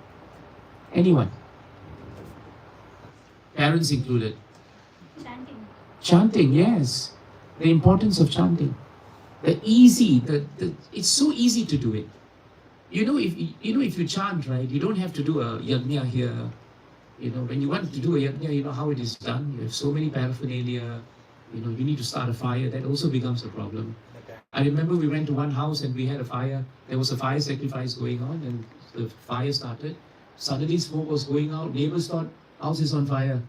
Anyone? Parents included. Chanting. Chanting, yes. The importance of chanting. It's so easy to do it. If you chant, right, you don't have to do a yajna here. When you want to do a yajna, you know how it is done. You have so many paraphernalia. You need to start a fire. That also becomes a problem. I remember we went to one house and we had a fire. There was a fire sacrifice going on and the fire started. Suddenly smoke was going out. Neighbors thought, house is on fire.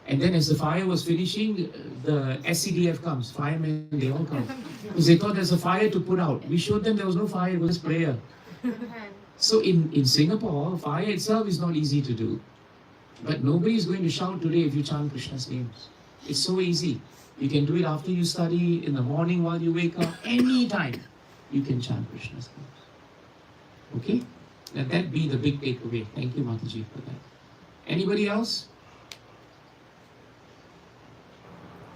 And then as the fire was finishing, the SCDF comes, firemen, they all come. Because they thought there's a fire to put out. We showed them there was no fire, it was prayer. So in Singapore, fire itself is not easy to do. But nobody is going to shout today if you chant Krishna's names. It's so easy. You can do it after you study, in the morning while you wake up, any time you can chant Krishna's names. Okay? Let that be the big takeaway. Thank you, Mataji, for that. Anybody else?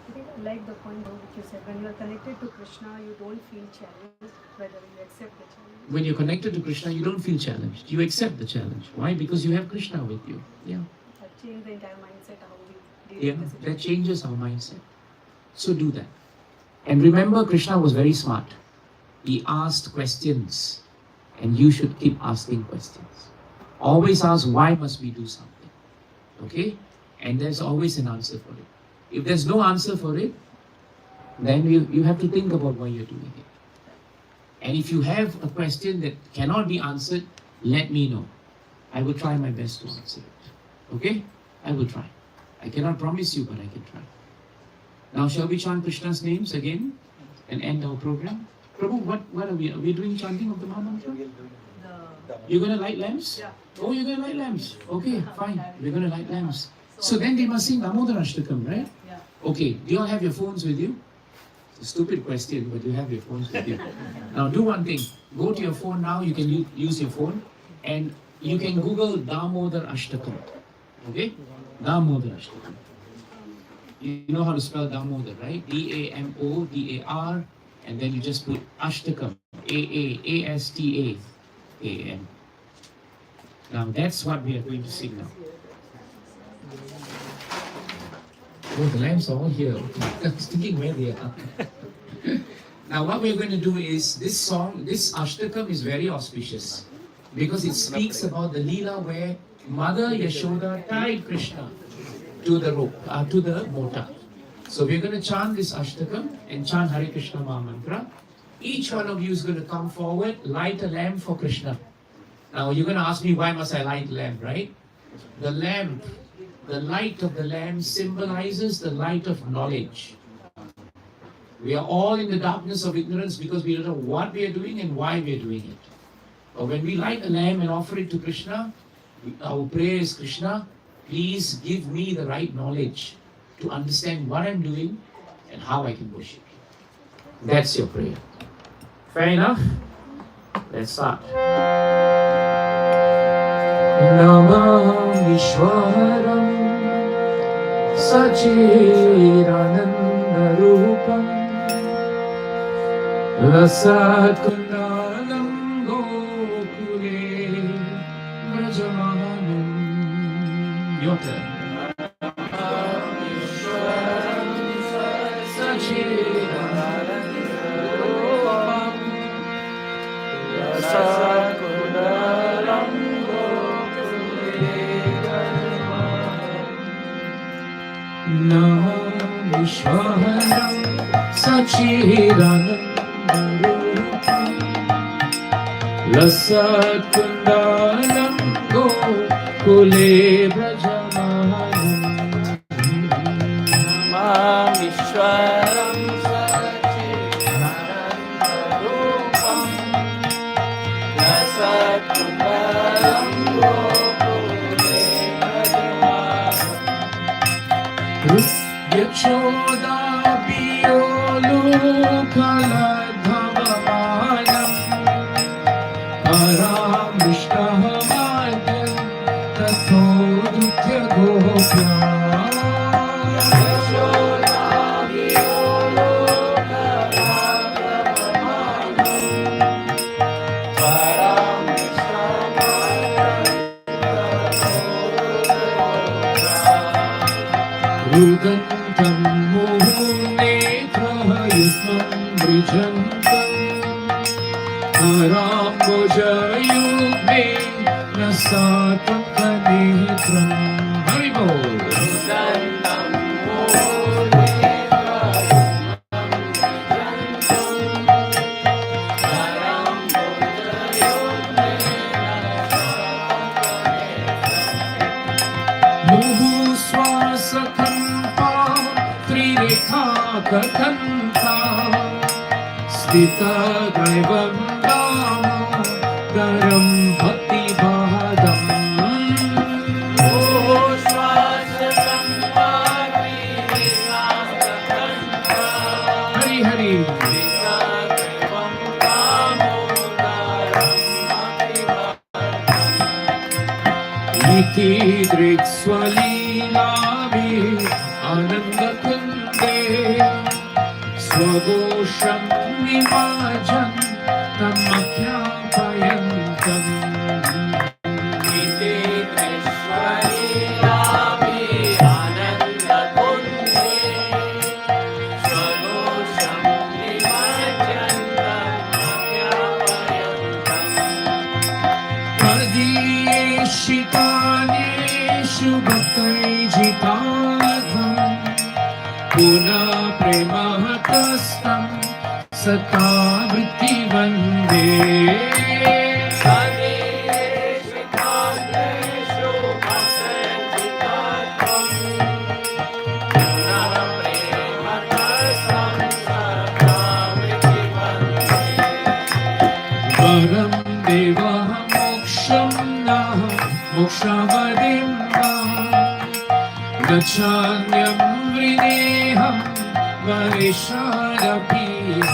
I think I like the point though which you said. When you are connected to Krishna, you don't feel challenged whether you accept the challenge. When you're connected to Krishna, you don't feel challenged. You accept the challenge. Why? Because you have Krishna with you. Yeah. That changes the entire mindset how we deal Yeah, with the that situation. changes our mindset. So do that. And remember, Krishna was very smart. He asked questions, and you should keep asking questions. Always ask, why must we do something? Okay? And there's always an answer for it. If there's no answer for it, then you have to think about why you're doing it. And if you have a question that cannot be answered, let me know. I will try my best to answer it. Okay? I will try. I cannot promise you, but I can try. Now, shall we chant Krishna's names again and end our program? Prabhu, what are we? Are we doing chanting of the Maha Mantra? You're going to light lamps? Yeah. Oh, you're going to light lamps. Okay, fine. We're going to light lamps. So then they must sing Damodar Ashtakam, right? Yeah. Okay, do you all have your phones with you? It's a stupid question, but you have your phones with you. Now do one thing. Go to your phone now. You can use your phone and you can Google Damodar Ashtakam. Okay? Damodar Ashtakam. You know how to spell Damodar, right? D-A-M-O-D-A-R, and then you just put Ashtakam. A-A-A-S-T-A-A-M. Now that's what we are going to sing now. Oh, the lamps are all here. I was thinking where they are. Now what we're going to do is, this song, this Ashtakam is very auspicious because it speaks about the Leela where Mother Yashoda tied Krishna to the rope, to the mota. So we're going to chant this Ashtakam and chant Hare Krishna Maha Mantra. Each one of you is going to come forward, light a lamp for Krishna. Now you're going to ask me, why must I light a lamp, right? The lamp, the light of the lamp symbolizes the light of knowledge. We are all in the darkness of ignorance because we don't know what we are doing and why we are doing it. But when we light a lamp and offer it to Krishna, our prayer is, Krishna, please give me the right knowledge to understand what I'm doing and how I can worship you. That's your prayer. Fair enough? Let's start. Namah Vishwaram Sachidananda Rupam Lasat Kundalam Gokule Brajamanam. Your turn. Namah Vishwaram Sachidanandam Lasat Kundalam Gokule Brajamanam. Namah Vishwaram Sachidanandam Lasat Kundalam Gokule Brajamanam. Yachoda Piyolu Kaladhavamanam Paramishtahamadyan Tathodutya Gopyam. Yachoda Piyolu Kaladhavamanam Paramishtahamadyan Rudantam Muhunetrayusmam Vrijantam Arambojayugme Nasatam Kanetram. Haribol. Rudantam Muhunetrayusmam Vrijantam Arambojayugme Muhu Swasakanta Tririkha Kakanta Stita Draivam Dama Darrang भक्तिभादम् Hari Hari इति दृक्स्वलीलाभिः आनन्दकुन्दे स्वघोषं निवाजन् तमख्यापयन्तम् इति दृक्स्वलीलाभिः आनन्दकुन्दे स्वघोषं निवाजन् तमख्यापयन्तम् तदीयेषितानेषु भक्तैर्जितार्थम् पुनः प्रेमहतस्तं सता वृत्ति वन्दे वरं देवः मोक्षं नः मोक्षवदिं वा गच्छान्यं वृणेऽहं वरिषादपीह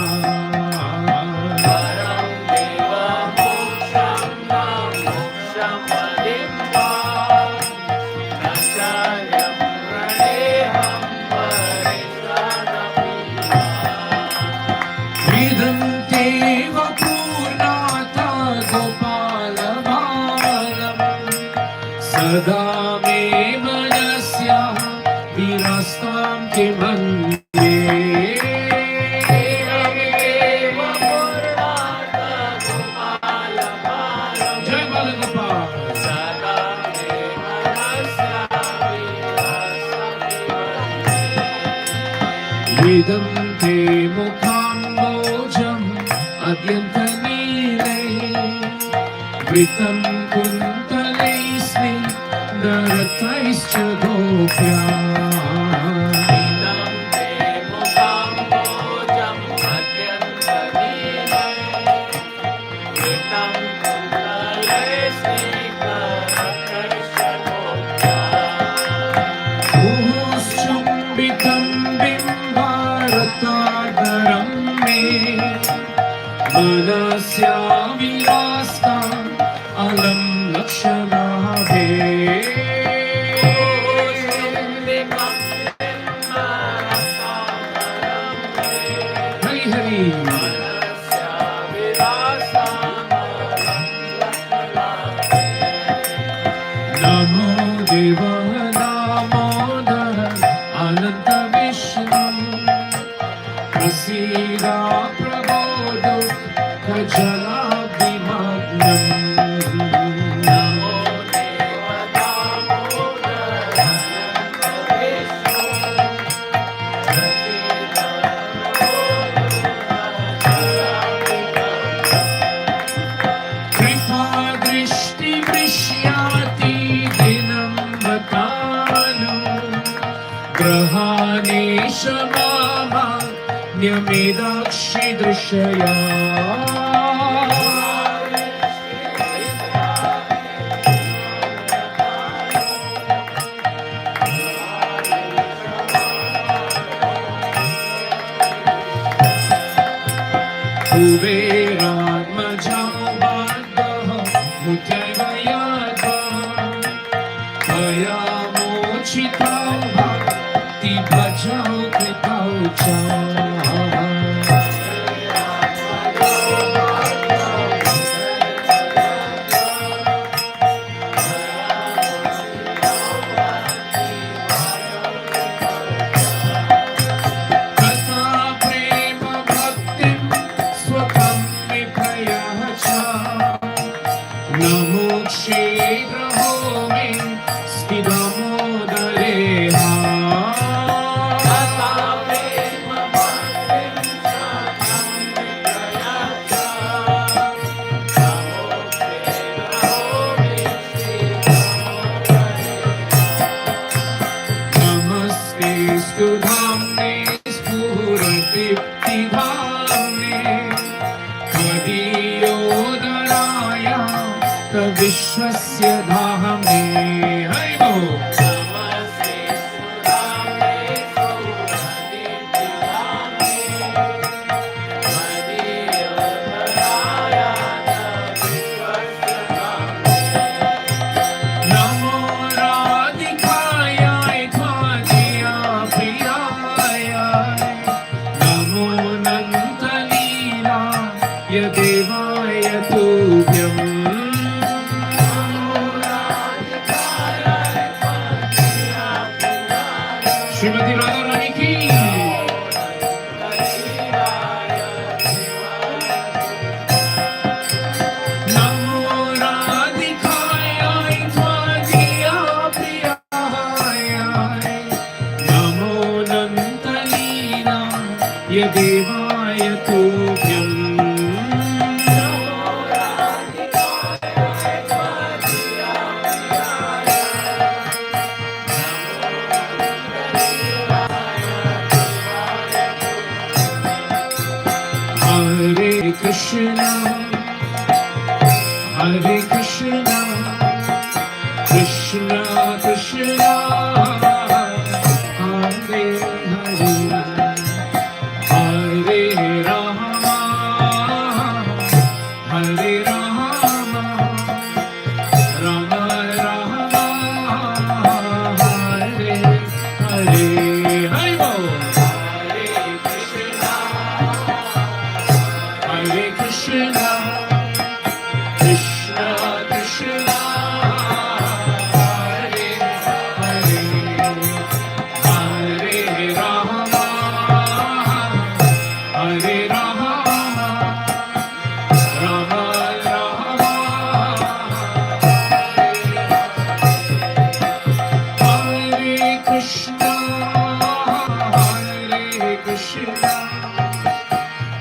इदं देव पूर्णाता गोपालबालम् सदा मे मनस्याः विरस्तां किमन्ये जय बालगोपाल इदं ते मुखाम्बोजम् अद्यन्तनीलै वृतं कुन्तलैः स्निग्धरथैश्च गोप्या मुहुश्चुम्बितं बिम्बारतादरं मे मनस्या विलास्ता अलं लक्ष्यलाभे हरि हरि नमो देव दामोदर अनंत विष्णु प्रसीदा प्रभो दुःखजलाभिमग्नम् कृपादृष्टिवृष्याति दिनं बतानु ग्रहाणेश मामान्यमेदाक्षि दृश्यया कुबेरात्मजो बाद्धः मुख्यवयाद्वा त्वया मोचितो भक्तिभजौ कृतौ च कथा प्रेम भक्तिं स्वकं विप्रयः च नमो क्षेत्रहो मे स्थितमोदरेहा कृष्णाय देवाय तुभ्यं Hare Krishna, Hare Krishna, Krishna Krishna, Hare Hare, Hare Rama, Hare Rama, Rama Rama, Hare Hare, Hare Bol. Hare Krishna, Krishna Krishna, Hare Hare, Hare Rama, Hare Rama, Rama Rama, Hare Krishna, Hare Krishna,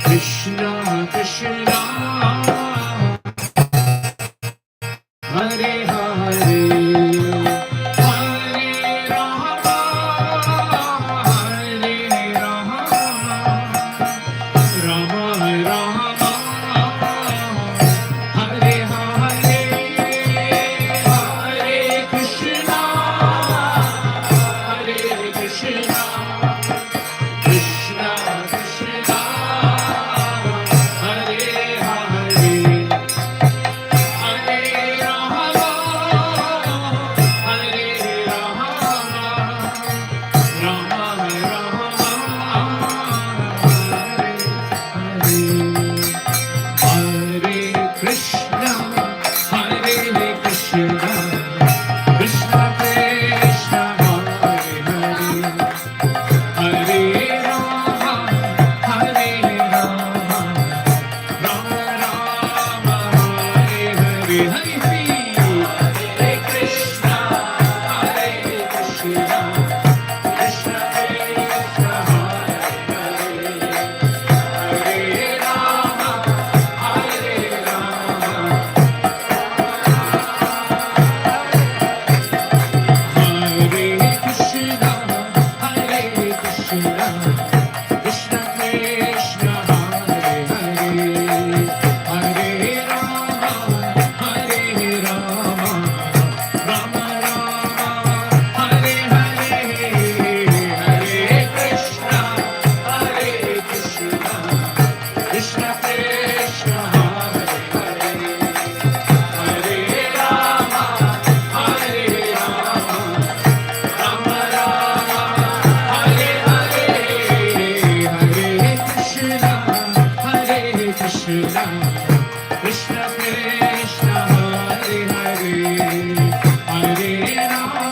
Krishna Krishna, Hare Hare, Hare Rama, Hare Rama, Rama Rama, Hare Hare, Hare Krishna, Hare Krishna, Krishna Krishna, Hare Hare, Hare Rama, Hare Rama, Rama Rama, Hare Hare, Hare Krishna, Hare Krishna, Krishna Krishna, Hare Hare, Hare Rama, Hare Rama, Rama Rama, Hare Hare, Hare Hare Krishna, Hare Krishna, Krishna Krishna, Hare Hare, Hare Rama, Hare Rama, Hare Krishna, Hare Krishna, Krishna Krishna, Hare Hare, Hare Rama, Hare Rama, Rama Rama, Hare Hare, Hare Krishna, Hare Krishna, Krishna Krishna, Hare Hare, Hare Rama, Hare Rama, Rama Rama, Hare Hare, Hare Krishna, Hare Krishna, Krishna Krishna, Hare Hare, Hare Rama,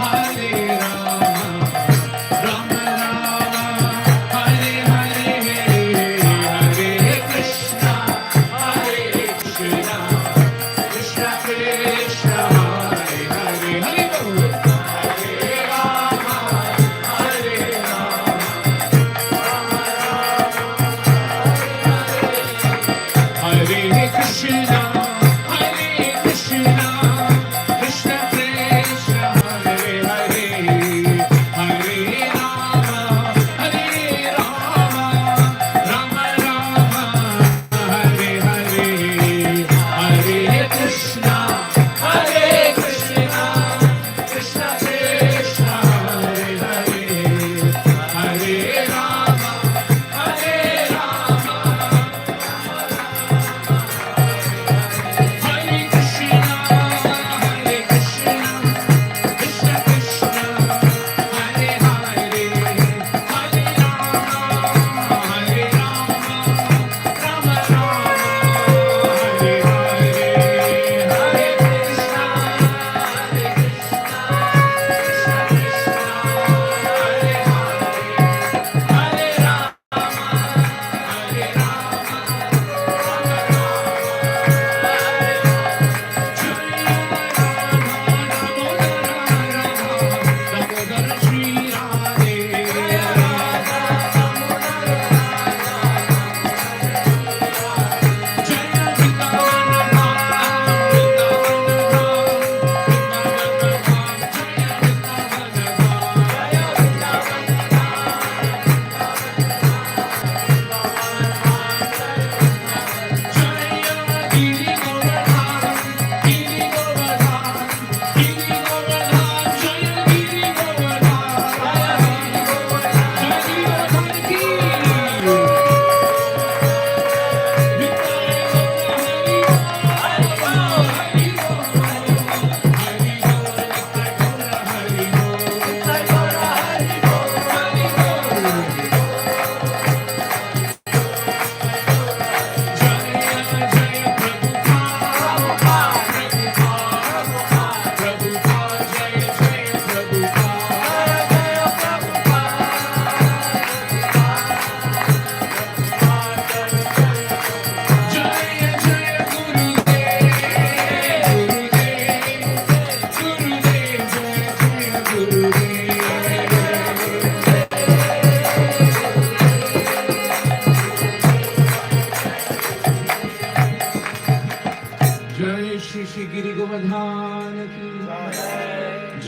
Hare Rama, Rama Rama, Hare Hare, Hare Krishna, Hare Krishna, Krishna Krishna, Hare Hare, Hare Bol. Hare Rama, Hare Rama, Rama Rama, Hare Hare.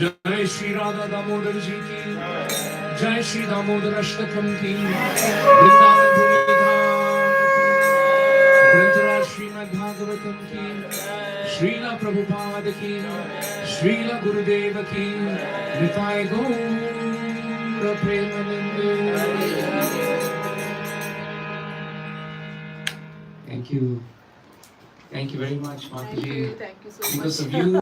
जय श्री राधा दामोदर जी की, जय श्री दामोदर अष्टकम की, वृंदावन भूमि धाम की, ग्रंथराज श्रीमद् भागवतम की, श्रीला प्रभुपाद की, श्रीला गुरुदेव की, निताय गौर Premanand. Thank you very much, Mataji. Thank you so Because much. of you,